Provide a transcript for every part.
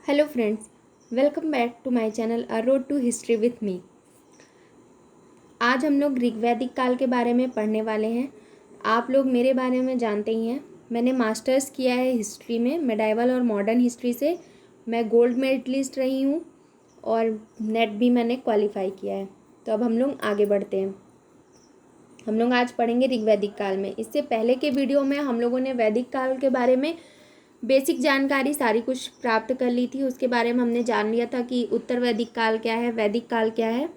Hello friends, welcome back to my channel a road to history with me. आज हम लोग ऋग्वैदिक काल के बारे में पढ़ने वाले हैं। आप लोग मेरे बारे में जानते ही हैं, मैंने मास्टर्स किया है हिस्ट्री में, मेडाइवल और मॉडर्न हिस्ट्री से। मैं गोल्ड मेडलिस्ट रही हूँ और नेट भी मैंने क्वालिफाई किया है। तो अब हम लोग आगे बढ़ते हैं। हम लोग आज पढ़ेंगे ऋग्वैदिक काल में। इससे पहले के वीडियो में हम लोगों ने वैदिक काल के बारे में बेसिक जानकारी सारी कुछ प्राप्त कर ली थी। उसके बारे में हमने जान लिया था कि उत्तर वैदिक काल क्या है, वैदिक काल क्या है।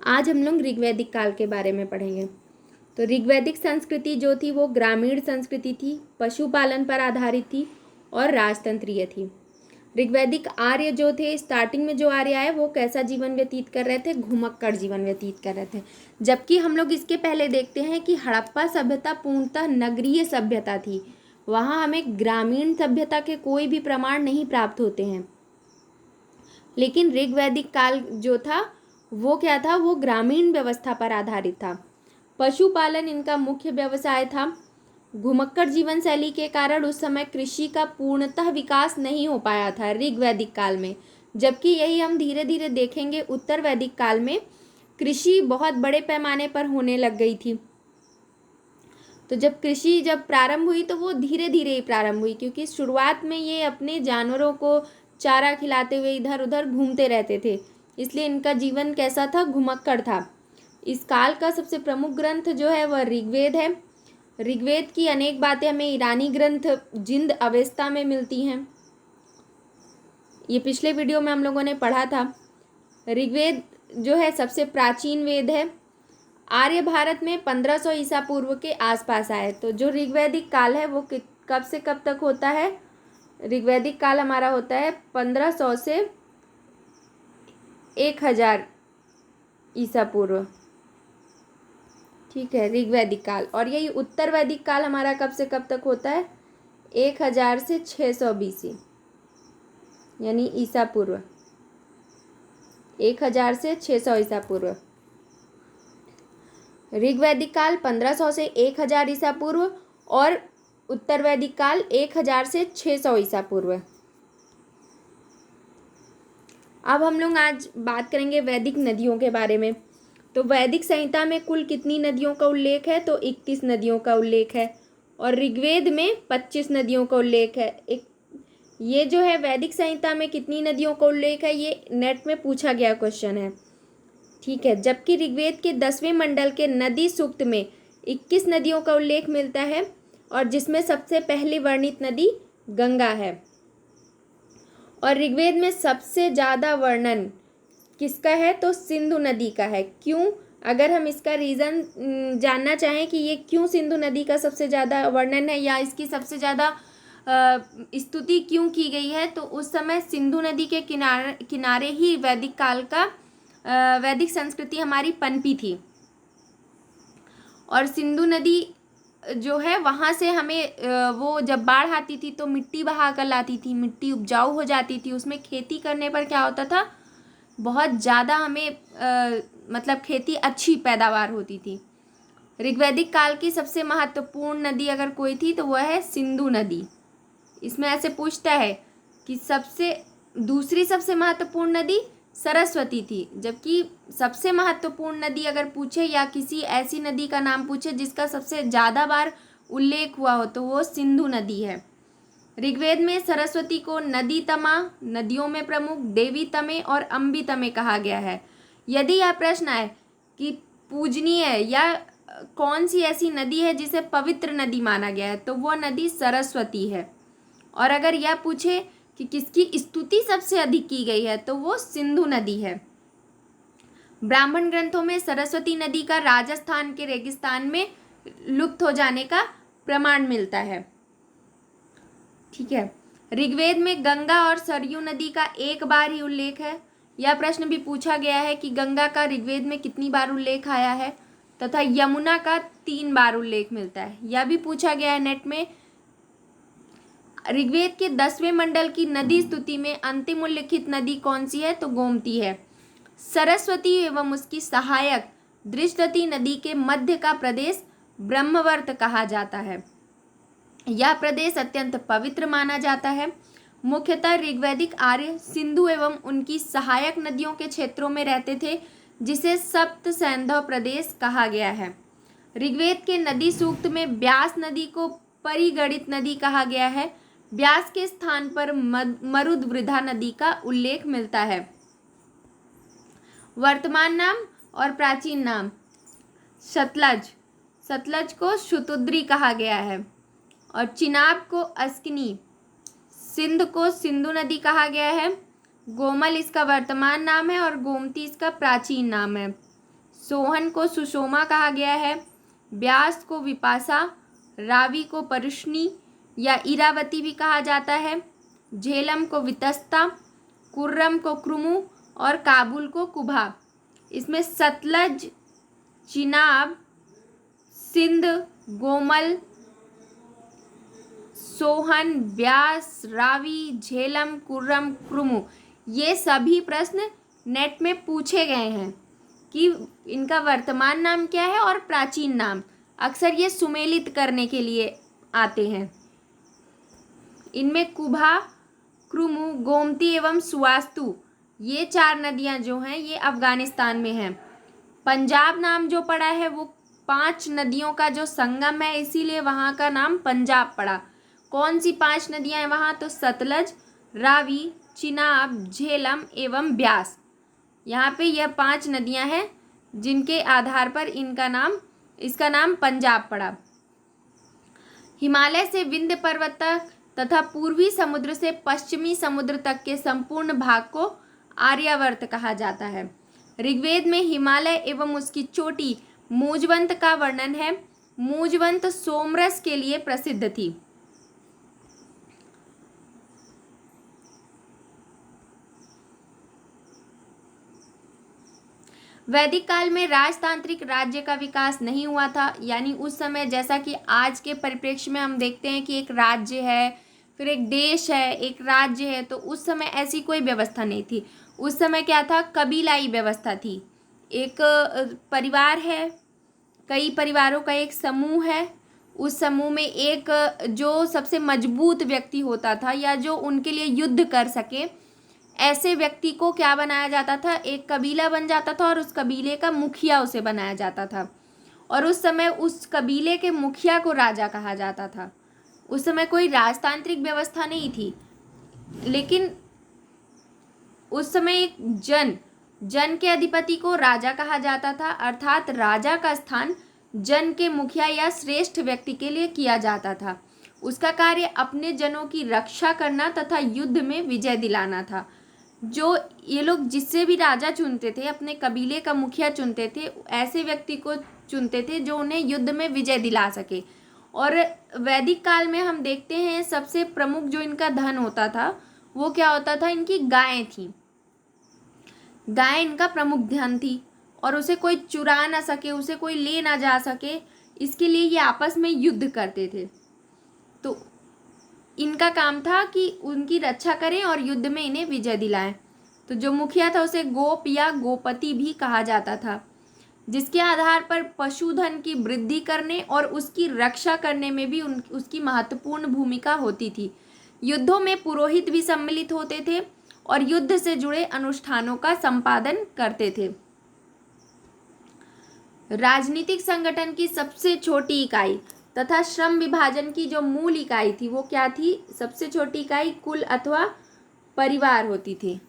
आज हम लोग ऋग्वैदिक काल के बारे में पढ़ेंगे। तो ऋग्वैदिक संस्कृति जो थी वो ग्रामीण संस्कृति थी, पशुपालन पर आधारित थी और राजतंत्रीय थी। ऋग्वैदिक आर्य जो थे, स्टार्टिंग में जो आर्य आए वो कैसा जीवन व्यतीत कर रहे थे? घुमक्कड़ जीवन व्यतीत कर रहे थे। जबकि हम लोग इसके पहले देखते हैं कि हड़प्पा सभ्यता पूर्णतः नगरीय सभ्यता थी। वहाँ हमें ग्रामीण सभ्यता के कोई भी प्रमाण नहीं प्राप्त होते हैं। लेकिन ऋग्वैदिक काल जो था वो क्या था? वो ग्रामीण व्यवस्था पर आधारित था। पशुपालन इनका मुख्य व्यवसाय था। घुमक्कड़ जीवन शैली के कारण उस समय कृषि का पूर्णतः विकास नहीं हो पाया था ऋग्वैदिक काल में। जबकि यही हम धीरे धीरे देखेंगे उत्तर वैदिक काल में कृषि बहुत बड़े पैमाने पर होने लग गई थी। तो जब कृषि प्रारंभ हुई तो वो धीरे धीरे ही प्रारंभ हुई, क्योंकि शुरुआत में ये अपने जानवरों को चारा खिलाते हुए इधर उधर घूमते रहते थे, इसलिए इनका जीवन कैसा था? घुमक्कड़ था। इस काल का सबसे प्रमुख ग्रंथ जो है वह ऋग्वेद है। ऋग्वेद की अनेक बातें हमें ईरानी ग्रंथ जिंद अवेस्ता में मिलती हैं। ये पिछले वीडियो में हम लोगों ने पढ़ा था। ऋग्वेद जो है सबसे प्राचीन वेद है। आर्य भारत में 1500 ईसा पूर्व के आसपास आए। तो जो ऋग्वैदिक काल है वो कब से कब तक होता है? ऋग्वैदिक काल हमारा होता है 1500 से 1000 ईसा पूर्व। ठीक है, ऋग्वैदिक काल। और यही उत्तर वैदिक काल हमारा कब से कब तक होता है? 1000 से 600 BC, यानी ईसा पूर्व। 1000 से 600 ईसा पूर्व। ऋग्वैदिक काल 1500 से 1000 ईसा पूर्व और उत्तर वैदिक काल 1000 से 600 ईसा पूर्व। अब हम लोग आज बात करेंगे वैदिक नदियों के बारे में। तो वैदिक संहिता में कुल कितनी नदियों का उल्लेख है? तो 21 नदियों का उल्लेख है। और ऋग्वेद में 25 नदियों का उल्लेख है। ये जो है वैदिक संहिता में कितनी नदियों का उल्लेख है, ये नेट में पूछा गया क्वेश्चन है। ठीक है, जबकि ऋग्वेद के 10वें मंडल के नदी सूक्त में 21 नदियों का उल्लेख मिलता है और जिसमें सबसे पहली वर्णित नदी गंगा है। और ऋग्वेद में सबसे ज़्यादा वर्णन किसका है? तो सिंधु नदी का है। क्यों? अगर हम इसका रीज़न जानना चाहें कि ये क्यों सिंधु नदी का सबसे ज़्यादा वर्णन है या इसकी सबसे ज़्यादा स्तुति क्यों की गई है, तो उस समय सिंधु नदी के किनारे ही वैदिक काल का वैदिक संस्कृति हमारी पनपी थी। और सिंधु नदी जो है वहाँ से हमें वो जब बाढ़ आती थी तो मिट्टी बहा कर लाती थी, मिट्टी उपजाऊ हो जाती थी। उसमें खेती करने पर क्या होता था? बहुत ज़्यादा हमें मतलब खेती अच्छी पैदावार होती थी। ऋग्वैदिक काल की सबसे महत्वपूर्ण नदी अगर कोई थी तो वह है सिंधु नदी। इसमें ऐसे पूछता है कि दूसरी सबसे महत्वपूर्ण नदी सरस्वती थी। जबकि सबसे महत्वपूर्ण नदी अगर पूछे या किसी ऐसी नदी का नाम पूछे जिसका सबसे ज़्यादा बार उल्लेख हुआ हो तो वो सिंधु नदी है। ऋग्वेद में सरस्वती को नदी तमा, नदियों में प्रमुख, देवी तमे और अम्बी तमे कहा गया है। यदि यह प्रश्न आए कि पूजनीय या कौन सी ऐसी नदी है जिसे पवित्र नदी माना गया है, तो वह नदी सरस्वती है। और अगर यह पूछे कि किसकी स्तुति सबसे अधिक की गई है, तो वो सिंधु नदी है। ब्राह्मण ग्रंथों में सरस्वती नदी का राजस्थान के रेगिस्तान में लुप्त हो जाने का प्रमाण मिलता है। ठीक है, ऋग्वेद में गंगा और सरयू नदी का एक बार ही उल्लेख है। यह प्रश्न भी पूछा गया है कि गंगा का ऋग्वेद में कितनी बार उल्लेख आया है, तथा यमुना का 3 बार उल्लेख मिलता है। यह भी पूछा गया है नेट में। ऋग्वेद के 10वें मंडल की नदी स्तुति में अंतिम उल्लिखित नदी कौन सी है? तो गोमती है। सरस्वती एवं उसकी सहायक दृष्टति नदी के मध्य का प्रदेश ब्रह्मवर्त कहा जाता है। यह प्रदेश अत्यंत पवित्र माना जाता है। मुख्यतः ऋग्वैदिक आर्य सिंधु एवं उनकी सहायक नदियों के क्षेत्रों में रहते थे, जिसे सप्त सैंधव प्रदेश कहा गया है। ऋग्वेद के नदी सूक्त में ब्यास नदी को परिगणित नदी कहा गया है। ब्यास के स्थान पर मरुद्वृधा नदी का उल्लेख मिलता है। वर्तमान नाम और प्राचीन नाम। सतलज, सतलज को शुतुद्री कहा गया है और चिनाब को अस्किनी, सिंध को सिंधु नदी कहा गया है। गोमल इसका वर्तमान नाम है और गोमती इसका प्राचीन नाम है। सोहन को सुषोमा कहा गया है। ब्यास को विपासा, रावी को परुष्णी या इरावती भी कहा जाता है। झेलम को वितस्ता, कुर्रम को क्रुमु और काबुल को कुभा। इसमें सतलज, चिनाब, सिंध, गोमल, सोहन, ब्यास, रावी, झेलम, कुर्रम, क्रुमु, ये सभी प्रश्न नेट में पूछे गए हैं कि इनका वर्तमान नाम क्या है और प्राचीन नाम। अक्सर ये सुमेलित करने के लिए आते हैं। इनमें कुभा, क्रुमु, गोमती एवं सुवास्तु, ये 4 नदियां जो हैं ये अफगानिस्तान में हैं। पंजाब नाम जो पड़ा है वो 5 नदियों का जो संगम है, इसीलिए वहाँ का नाम पंजाब पड़ा। कौन सी 5 नदियां हैं वहाँ? तो सतलज, रावी, चिनाब, झेलम एवं ब्यास। यहाँ पे यह 5 नदियां हैं जिनके आधार पर इसका नाम पंजाब पड़ा। हिमालय से विंध्य पर्वत तक तथा पूर्वी समुद्र से पश्चिमी समुद्र तक के संपूर्ण भाग को आर्यावर्त कहा जाता है। ऋग्वेद में हिमालय एवं उसकी चोटी मूजवंत का वर्णन है। मूजवंत सोमरस के लिए प्रसिद्ध थी। वैदिक काल में राजतांत्रिक राज्य का विकास नहीं हुआ था, यानी उस समय जैसा कि आज के परिप्रेक्ष्य में हम देखते हैं कि एक राज्य है, फिर एक देश है, एक राज्य है, तो उस समय ऐसी कोई व्यवस्था नहीं थी। उस समय क्या था? कबीलाई व्यवस्था थी। एक परिवार है, कई परिवारों का एक समूह है। उस समूह में एक जो सबसे मजबूत व्यक्ति होता था या जो उनके लिए युद्ध कर सके, ऐसे व्यक्ति को क्या बनाया जाता था? एक कबीला बन जाता था और उस कबीले का मुखिया उसे बनाया जाता था। और उस समय उस कबीले के मुखिया को राजा कहा जाता था। उस समय कोई राजतांत्रिक व्यवस्था नहीं थी, लेकिन उस समय एक जन के अधिपति को राजा कहा जाता था, अर्थात राजा का स्थान जन के मुखिया या श्रेष्ठ व्यक्ति के लिए किया जाता था। उसका कार्य अपने जनों की रक्षा करना तथा युद्ध में विजय दिलाना था। जो ये लोग जिससे भी राजा चुनते थे, अपने कबीले का मुखिया चुनते थे, ऐसे व्यक्ति को चुनते थे जो उन्हें युद्ध में विजय दिला सके। और वैदिक काल में हम देखते हैं सबसे प्रमुख जो इनका धन होता था वो क्या होता था? इनकी गायें थी। गाय इनका प्रमुख धन थी और उसे कोई चुरा ना सके, उसे कोई ले ना जा सके, इसके लिए ये आपस में युद्ध करते थे। तो इनका काम था कि उनकी रक्षा करें और युद्ध में इन्हें विजय दिलाएं। तो जो मुखिया था उसे गोप या गोपति भी कहा जाता था, जिसके आधार पर पशुधन की वृद्धि करने और उसकी रक्षा करने में भी उसकी महत्वपूर्ण भूमिका होती थी। युद्धों में पुरोहित भी सम्मिलित होते थे और युद्ध से जुड़े अनुष्ठानों का संपादन करते थे। राजनीतिक संगठन की सबसे छोटी इकाई तथा श्रम विभाजन की जो मूल इकाई थी वो क्या थी? सबसे छोटी इकाई कुल अथवा परिवार होती थी।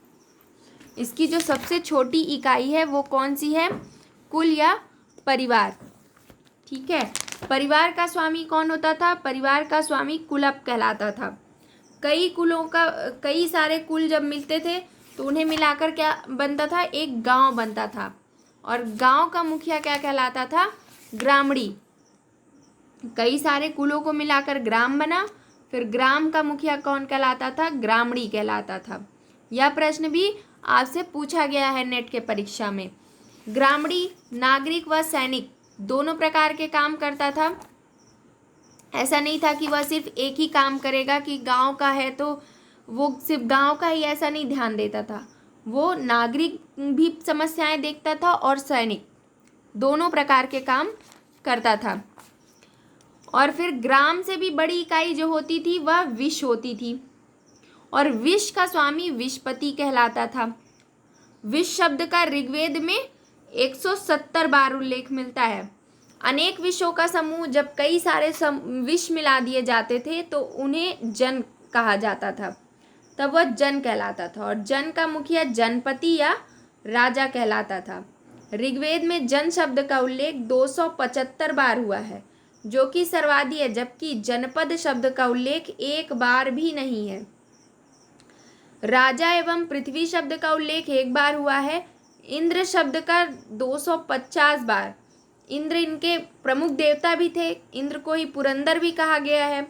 इसकी जो सबसे छोटी इकाई है वो कौन सी है? कुल या परिवार। ठीक है। परिवार का स्वामी कौन होता था? परिवार का स्वामी कुलप कहलाता था। कई सारे कुल जब मिलते थे तो उन्हें मिलाकर क्या बनता था? एक गांव बनता था। और गांव का मुखिया क्या कहलाता था? ग्रामणी। कई सारे कुलों को मिलाकर ग्राम बना, फिर ग्राम का मुखिया कौन कहलाता था? ग्रामणी कहलाता था। यह प्रश्न भी आपसे पूछा गया है नेट के परीक्षा में। ग्रामणी नागरिक व सैनिक दोनों प्रकार के काम करता था। ऐसा नहीं था कि वह सिर्फ एक ही काम करेगा, कि गांव का है तो वो सिर्फ गांव का ही, ऐसा नहीं ध्यान देता था। वो नागरिक भी समस्याएं देखता था और सैनिक, दोनों प्रकार के काम करता था। और फिर ग्राम से भी बड़ी इकाई जो होती थी वह विश होती थी। और विश्व का स्वामी विश्वपति कहलाता था। विश्व शब्द का ऋग्वेद में 170 बार उल्लेख मिलता है। अनेक विश्वों का समूह जब कई सारे विश्व मिला दिए जाते थे तो उन्हें जन कहा जाता था, तब वह जन कहलाता था। और जन का मुखिया जनपति या राजा कहलाता था। ऋग्वेद में जन शब्द का उल्लेख 275 बार हुआ है, जो कि सर्वाधिक है, जबकि जनपद शब्द का उल्लेख एक बार भी नहीं है। राजा एवं पृथ्वी शब्द का उल्लेख एक बार हुआ है। इंद्र शब्द का 250 बार। इंद्र इनके प्रमुख देवता भी थे। इंद्र को ही पुरंदर भी कहा गया है।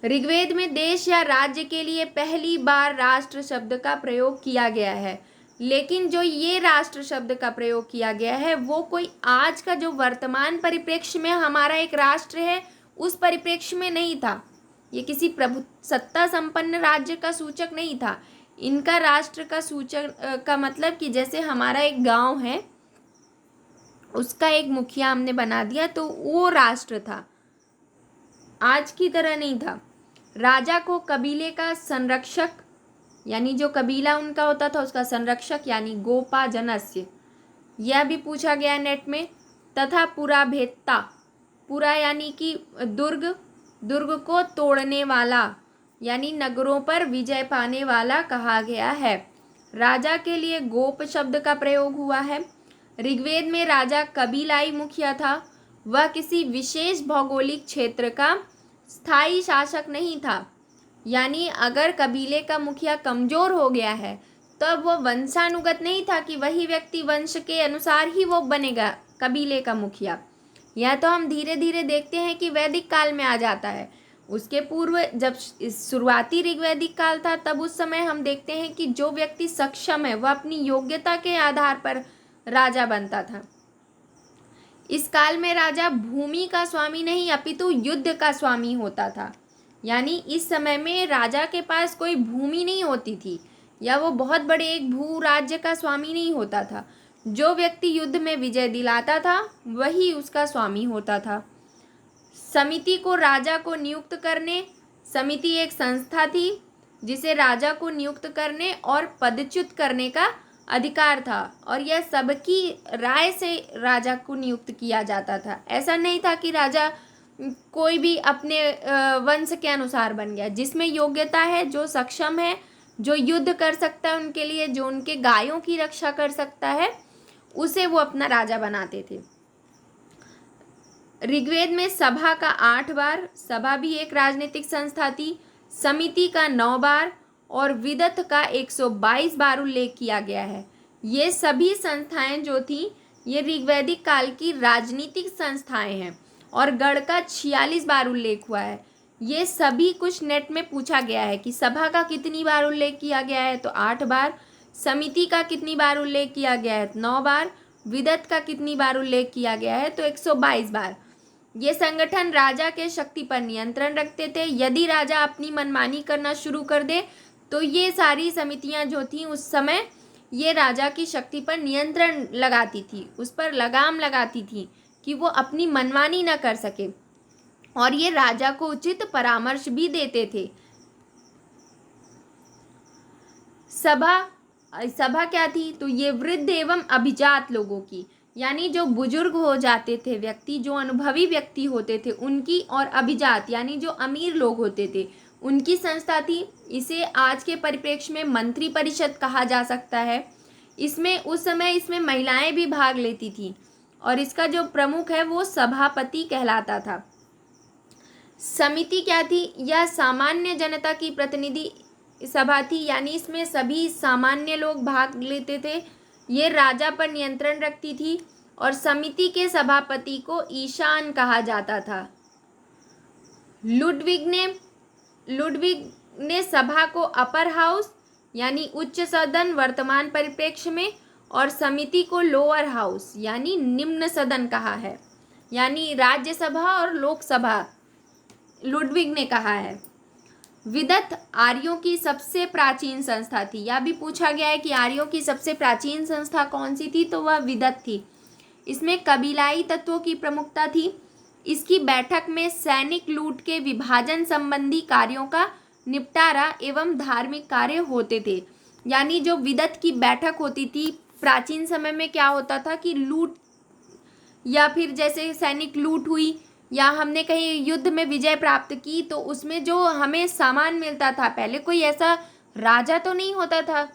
ऋग्वेद में देश या राज्य के लिए पहली बार राष्ट्र शब्द का प्रयोग किया गया है, लेकिन जो ये राष्ट्र शब्द का प्रयोग किया गया है वो कोई आज का जो वर्तमान परिप्रेक्ष्य में हमारा एक राष्ट्र है उस परिप्रेक्ष्य में नहीं था। ये किसी प्रभु सत्ता संपन्न राज्य का सूचक नहीं था। इनका राष्ट्र का सूचक का मतलब कि जैसे हमारा एक गांव है, उसका एक मुखिया हमने बना दिया तो वो राष्ट्र था, आज की तरह नहीं था। राजा को कबीले का संरक्षक, यानी जो कबीला उनका होता था उसका संरक्षक यानी गोपा जनस्य, यह भी पूछा गया नेट में। तथा पुराभेत्ता, पुरा यानी कि दुर्ग, दुर्ग को तोड़ने वाला यानी नगरों पर विजय पाने वाला कहा गया है। राजा के लिए गोप शब्द का प्रयोग हुआ है। ऋग्वेद में राजा कबीलाई मुखिया था। वह किसी विशेष भौगोलिक क्षेत्र का स्थायी शासक नहीं था, यानी अगर कबीले का मुखिया कमजोर हो गया है तब वो वंशानुगत नहीं था कि वही व्यक्ति वंश के अनुसार ही वो बनेगा कबीले का मुखिया। यह तो हम धीरे धीरे देखते हैं कि वैदिक काल में आ जाता है। उसके पूर्व जब शुरुआती ऋग्वैदिक काल था तब उस समय हम देखते हैं कि जो व्यक्ति सक्षम है वह अपनी योग्यता के आधार पर राजा बनता था। इस काल में राजा भूमि का स्वामी नहीं अपितु युद्ध का स्वामी होता था, यानी इस समय में राजा के पास कोई भूमि नहीं होती थी या वो बहुत बड़े एक भू राज्य का स्वामी नहीं होता था। जो व्यक्ति युद्ध में विजय दिलाता था वही उसका स्वामी होता था। समिति को राजा को नियुक्त करने, समिति एक संस्था थी जिसे राजा को नियुक्त करने और पदच्युत करने का अधिकार था, और यह सबकी राय से राजा को नियुक्त किया जाता था। ऐसा नहीं था कि राजा कोई भी अपने वंश के अनुसार बन गया। जिसमें योग्यता है, जो सक्षम है, जो युद्ध कर सकता है उनके लिए, जो उनके गायों की रक्षा कर सकता है, उसे वो अपना राजा बनाते थे। ऋग्वेद में सभा का 8 बार, सभा भी एक राजनीतिक संस्था थी, समिति का 9 बार और विदत का 122 बार उल्लेख किया गया है। ये सभी संस्थाएं जो थी ये ऋग्वैदिक काल की राजनीतिक संस्थाएं हैं और गण का 46 बार उल्लेख हुआ है। ये सभी कुछ नेट में पूछा गया है कि सभा का कितनी बार उल्लेख किया गया है, तो 8 बार, समिति का कितनी बार उल्लेख किया गया है, 9 बार, विदत का कितनी बार उल्लेख किया गया है, तो 122 बार। ये संगठन राजा के शक्ति पर नियंत्रण रखते थे। यदि राजा अपनी मनमानी करना शुरू कर दे तो ये सारी समितियां जो थी उस समय ये राजा की शक्ति पर नियंत्रण लगाती थी, उस पर लगाम लगाती थी कि वो अपनी मनमानी न कर सके, और ये राजा को उचित परामर्श भी देते थे। सभा क्या थी, तो ये वृद्ध एवं अभिजात लोगों की, यानी जो बुजुर्ग हो जाते थे व्यक्ति, जो अनुभवी व्यक्ति होते थे उनकी, और अभिजात यानी जो अमीर लोग होते थे उनकी संस्था थी। इसे आज के परिप्रेक्ष्य में मंत्री परिषद कहा जा सकता है। इसमें उस समय इसमें महिलाएं भी भाग लेती थी और इसका जो प्रमुख है वो सभापति कहलाता था। समिति क्या थी, यह सामान्य जनता की प्रतिनिधि सभा थी, यानी इसमें सभी सामान्य लोग भाग लेते थे। ये राजा पर नियंत्रण रखती थी और समिति के सभापति को ईशान कहा जाता था। लुडविग ने सभा को अपर हाउस यानी उच्च सदन वर्तमान परिप्रेक्ष्य में, और समिति को लोअर हाउस यानी निम्न सदन कहा है, यानी राज्यसभा और लोकसभा लुडविग ने कहा है। विदत आर्यों की सबसे प्राचीन संस्था थी। यह भी पूछा गया है कि आर्यों की सबसे प्राचीन संस्था कौन सी थी, तो वह विदत थी। इसमें कबीलाई तत्वों की प्रमुखता थी। इसकी बैठक में सैनिक लूट के विभाजन संबंधी कार्यों का निपटारा एवं धार्मिक कार्य होते थे। यानी जो विदत की बैठक होती थी प्राचीन समय में, क्या होता था कि लूट या फिर जैसे सैनिक लूट हुई या हमने कहीं युद्ध में विजय प्राप्त की तो उसमें जो हमें सामान मिलता था, पहले कोई ऐसा राजा तो नहीं होता था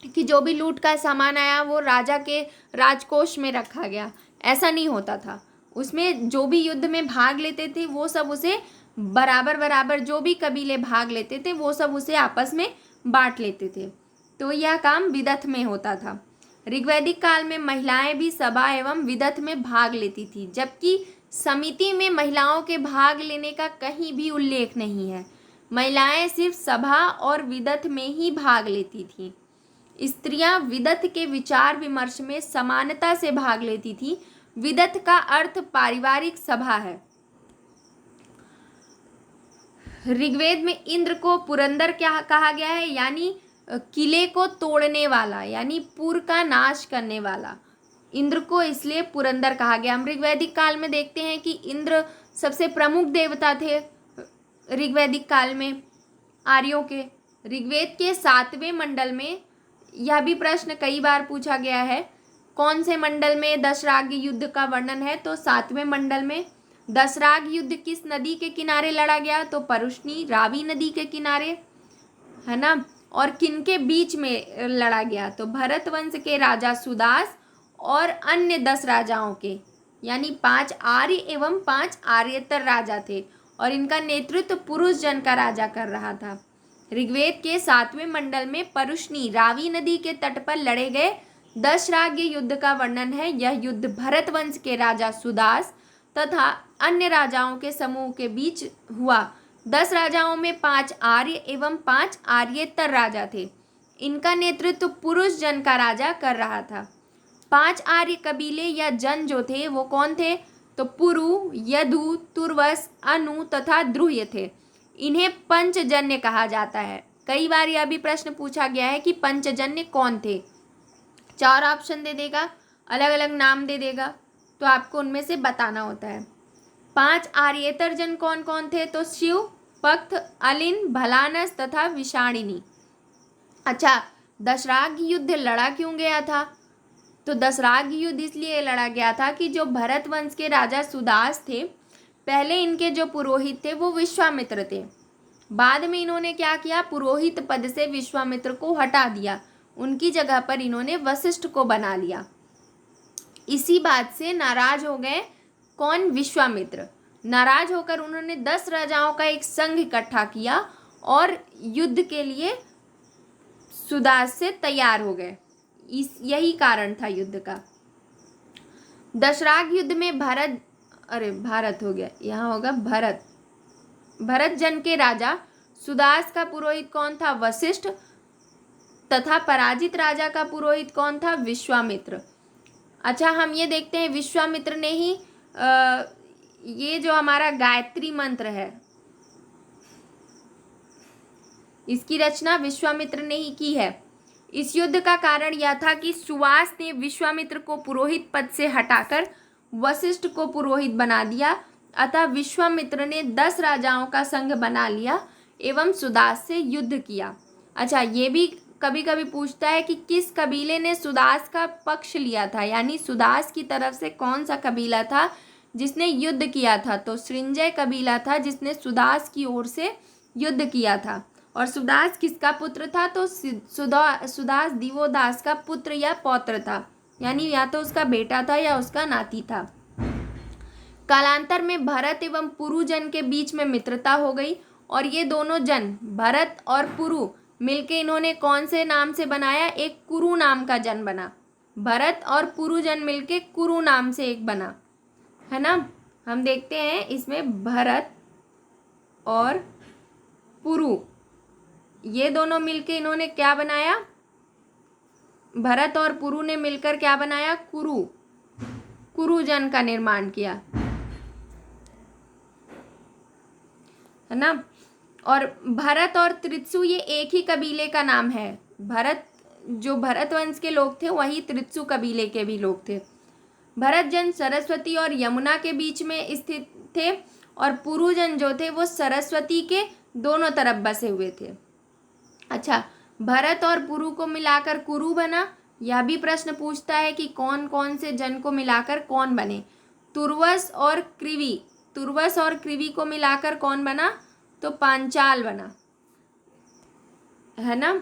कि जो भी लूट का सामान आया वो राजा के राजकोष में रखा गया, ऐसा नहीं होता था। उसमें जो भी युद्ध में भाग लेते थे वो सब उसे बराबर बराबर, जो भी कबीले भाग लेते थे वो सब उसे आपस में बांट लेते थे। तो यह काम विदथ में होता था। ऋग्वैदिक काल में महिलाएं भी सभा एवं विदथ में भाग लेती थी, जबकि समिति में महिलाओं के भाग लेने का कहीं भी उल्लेख नहीं है। महिलाएं सिर्फ सभा और विदथ में ही भाग लेती थीं। स्त्रियां विदथ के विचार विमर्श में समानता से भाग लेती थी। विदथ का अर्थ पारिवारिक सभा है। ऋग्वेद में इंद्र को पुरंदर क्या कहा गया है, यानी किले को तोड़ने वाला, यानी पुर का नाश करने वाला। इंद्र को इसलिए पुरंदर कहा गया। हम ऋग्वैदिक काल में देखते हैं कि इंद्र सबसे प्रमुख देवता थे ऋग्वैदिक काल में आर्यों के। ऋग्वेद के 7वें मंडल में यह भी प्रश्न कई बार पूछा गया है, कौन से मंडल में दशराग युद्ध का वर्णन है, तो 7वें मंडल में। दशराग युद्ध किस नदी के किनारे लड़ा गया, तो परुष्णी रावी नदी के किनारे, है ना। और किनके बीच में लड़ा गया, तो भरत वंश के राजा सुदास और अन्य 10 राजाओं के, यानी 5 आर्य एवं 5 आर्येतर राजा थे और इनका नेतृत्व पुरुष जन का राजा कर रहा था। ऋग्वेद के 7वें मंडल में परुष्णी रावी नदी के तट पर लड़े गए दशराग्य युद्ध का वर्णन है। यह युद्ध भरत वंश के राजा सुदास तथा अन्य राजाओं के समूह के बीच हुआ। 10 राजाओं में 5 आर्य एवं 5 आर्येतर राजा थे। इनका नेतृत्व पुरुष जन का राजा कर रहा था। 5 आर्य कबीले या जन जो थे वो कौन थे, तो पुरु, यदु, तुर्वस, अनु तथा द्रुह्य थे। इन्हें पंचजन्य कहा जाता है। कई बार यह भी प्रश्न पूछा गया है कि पंचजन्य कौन थे। 4 ऑप्शन दे देगा, अलग अलग नाम दे देगा, तो आपको उनमें से बताना होता है। 5 आर्येतर जन कौन कौन थे, तो शिव, पक्त, अलिन, भलानस तथा विषाणिनी। अच्छा, दशराग युद्ध लड़ा क्यों गया था, तो दशराग युद्ध इसलिए लड़ा गया था कि जो भरत वंश के राजा सुदास थे, पहले इनके जो पुरोहित थे वो विश्वामित्र थे। बाद में इन्होंने क्या किया, पुरोहित पद से विश्वामित्र को हटा दिया, उनकी जगह पर इन्होंने वशिष्ठ को बना लिया। इसी बात से नाराज हो गए कौन, विश्वामित्र। नाराज होकर उन्होंने 10 राजाओं का एक संघ इकट्ठा किया और युद्ध के लिए सुदास से तैयार हो गए। यही कारण था युद्ध का। दशराग युद्ध में भारत हो गया, यहाँ होगा भरत जन के राजा सुदास का पुरोहित कौन था, वशिष्ठ, तथा पराजित राजा का पुरोहित कौन था, विश्वामित्र। अच्छा, हम ये देखते हैं विश्वामित्र ने ही ये जो हमारा गायत्री मंत्र है इसकी रचना विश्वामित्र ने ही की है। इस युद्ध का कारण यह था कि सुवास ने विश्वामित्र को पुरोहित पद से हटाकर वशिष्ठ को पुरोहित बना दिया, अतः विश्वामित्र ने 10 राजाओं का संघ बना लिया एवं सुदास से युद्ध किया। अच्छा, ये भी कभी कभी पूछता है कि किस कबीले ने सुदास का पक्ष लिया था, यानी सुदास की तरफ से कौन सा कबीला था जिसने युद्ध किया था, तो सृंजय कबीला था जिसने सुदास की ओर से युद्ध किया था। और सुदास किसका पुत्र था, तो सुदास दिवोदास का पुत्र या पौत्र था, यानी या तो उसका बेटा था या उसका नाती था। कालांतर में भरत एवं पुरु जन के बीच में मित्रता हो गई और ये दोनों जन भरत और पुरु मिलके इन्होंने कौन से नाम से बनाया, एक कुरु नाम का जन बना। भरत और पुरु जन मिलके कुरु नाम से एक बना, है ना। हम देखते हैं इसमें भरत और पुरु ये दोनों मिलके इन्होंने क्या बनाया, भरत और पुरु ने मिलकर क्या बनाया, कुरु जन का निर्माण किया, है ना। और भरत और त्रित्सु ये एक ही कबीले का नाम है। जो भरत वंश के लोग थे वही त्रित्सु कबीले के भी लोग थे। भरत जन सरस्वती और यमुना के बीच में स्थित थे और पुरु जन जो थे वो सरस्वती के दोनों तरफ बसे हुए थे। अच्छा, भरत और पुरु को मिलाकर कुरु बना। यह भी प्रश्न पूछता है कि कौन कौन से जन को मिलाकर कौन बने। तुर्वस और कृवि को मिलाकर कौन बना, तो पांचाल बना, है ना।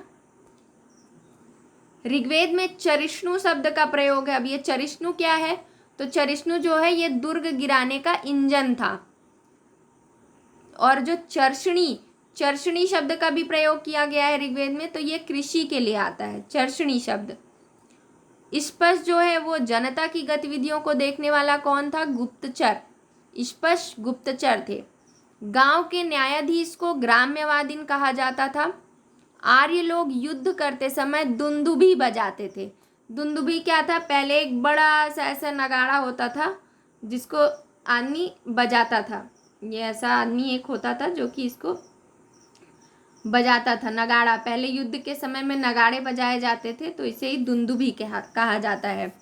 ऋग्वेद में चरिष्णु शब्द का प्रयोग है। अब ये चरिष्णु क्या है, तो चरिष्णु जो है ये दुर्ग गिराने का इंजन था। और जो चर्षणी शब्द का भी प्रयोग किया गया है ऋग्वेद में, तो ये कृषि के लिए आता है चर्षणी शब्द। स्पष्ट जो है वो जनता की गतिविधियों को देखने वाला कौन था, गुप्तचर। स्पष्ट गुप्तचर थे। गांव के न्यायाधीश को ग्राम्यवादीन कहा जाता था। आर्य लोग युद्ध करते समय दुंदुभी बजाते थे। दुंदुभी क्या था, पहले एक बड़ा सा ऐसा नगाड़ा होता था जिसको आदमी बजाता था। ये ऐसा आदमी एक होता था जो कि इसको बजाता था, नगाड़ा। पहले युद्ध के समय में नगाड़े बजाए जाते थे, तो इसे ही दुंदुभी कहा जाता है।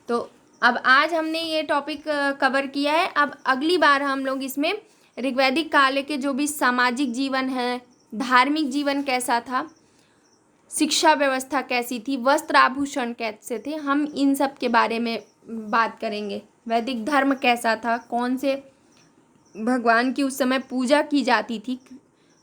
तो अब आज हमने ये टॉपिक कवर किया है। अब अगली बार हम लोग इसमें ऋग्वैदिक काल के जो भी सामाजिक जीवन है, धार्मिक जीवन कैसा था, शिक्षा व्यवस्था कैसी थी, वस्त्र आभूषण कैसे थे, हम इन सब के बारे में बात करेंगे। वैदिक धर्म कैसा था, कौन से भगवान की उस समय पूजा की जाती थी,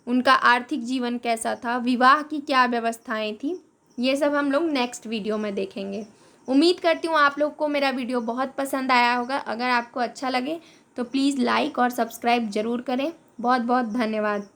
उनका आर्थिक जीवन कैसा था, विवाह की क्या व्यवस्थाएं थी, ये सब हम लोग नेक्स्ट वीडियो में देखेंगे। उम्मीद करती हूँ आप लोग को मेरा वीडियो बहुत पसंद आया होगा। अगर आपको अच्छा लगे तो प्लीज़ लाइक और सब्सक्राइब ज़रूर करें। बहुत बहुत धन्यवाद।